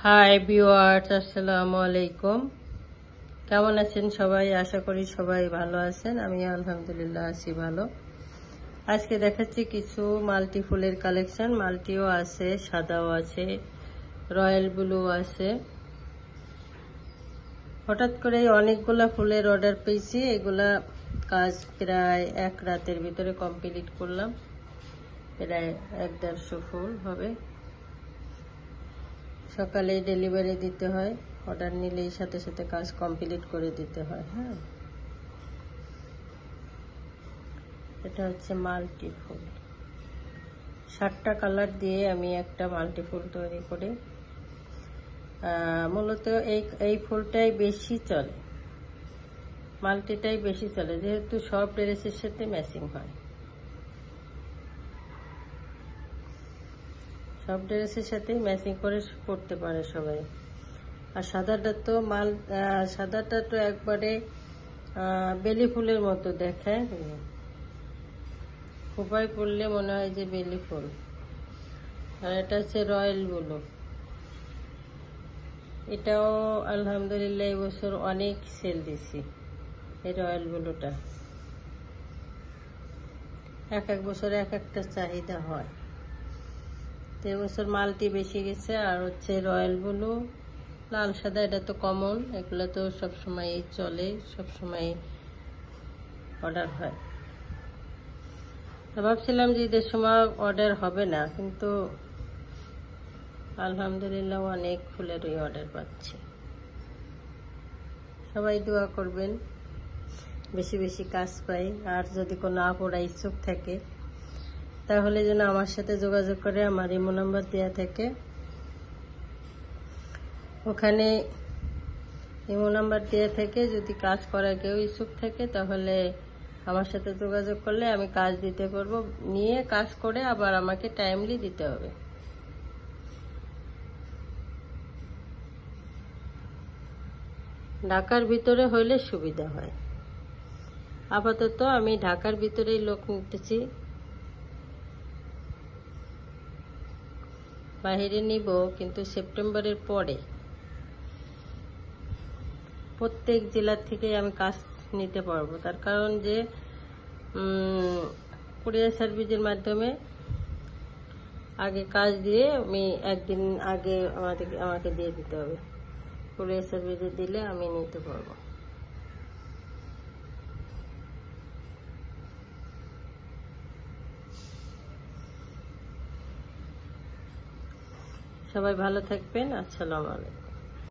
Hi viewers, আসসালামু আলাইকুম। কেমন আছেন সবাই? আশা করি সবাই ভালো আছেন। আমি আলহামদুলিল্লাহ আছি ভালো। আজকে দেখাচ্ছি কিছু মাল্টি ফুলের কালেকশন। মাল্টিও আছে, সাদাও আছে, রয়্যাল ব্লু আছে। হঠাৎ করে অনেকগুলা ফুলের অর্ডার পেয়েছি। এগুলা কাজ প্রায় এক রাতের ভিতরে কমপ্লিট করলাম। প্রায় 150 ফুল হবে। সকালে ডেলিভারি দিতে হয়, অর্ডার নিলেই সাথে সাথে কাজ কমপ্লিট করে দিতে হয়। হ্যাঁ, এটা হচ্ছে মাল্টি ফুল। 7টা কালার দিয়ে আমি একটা মাল্টি ফুল তৈরি করি। মূলত এই ফুলটাই বেশি চলে, মাল্টিটাই বেশি চলে, যেহেতু সব ড্রেসের সাথে ম্যাচিং হয়। সব ড্রেসের সাথেই ম্যাচিং করে পরতে পারে সবাই। আর সাদাটা তো একবারে বেলি ফুলের মতো দেখায়, খোপায় পরলে মনে হয় যে বেলি ফুল। আর এটা হচ্ছে রয়্যাল ব্লু। এটাও আলহামদুলিল্লাহ এবছর অনেক সেল দিছি। এই রয়্যাল ব্লুটা এক বছর এক একটা চাহিদা হয়। তো এবছর মাল্টি বেশি গেছে। আর হচ্ছে রয়্যাল ব্লু, লাল সাদা, এটা তো কমন, এগুলো তো সবসময় চলে, সবসময় অর্ডার হয়। ভাবছিলাম যে ঈদের সময় অর্ডার হবে না, কিন্তু আলহামদুলিল্লাহ অনেক ফুলেরই অর্ডার পাচ্ছি। সবাই দোয়া করবেন বেশি বেশি কাজ পাই। আর যদি কোনো আপুরা ইচ্ছুক থাকে তাহলে যেন আমার সাথে যোগাযোগ করে। আমার ইমো নাম্বার দেওয়া থাকে, ওখানে ইমো নাম্বার দেওয়া থাকে। যদি কাজ করার কেউ ইচ্ছুক থাকে তাহলে আমার সাথে যোগাযোগ করলে আমি কাজ দিতে পারবো। নিয়ে কাজ করে আবার আমাকে টাইমলি দিতে হবে। ঢাকার ভিতরে হইলে সুবিধা হয়। আপাতত আমি ঢাকার ভিতরেই লোক নিতেছি, বাইরে নিব কিন্তু সেপ্টেম্বরের পরে। প্রত্যেক জেলা থেকে আমি কাজ নিতে পারবো, তার কারণ যে কুরিয়ার সার্ভিসের মাধ্যমে আগে কাজ দিয়ে আমি একদিন আগে আমাকে দিয়ে দিতে হবে। কুরিয়ার সার্ভিসে দিলে আমি নিতে পারবো। সবাই ভালো থাকবেন। আসসালামু আলাইকুম।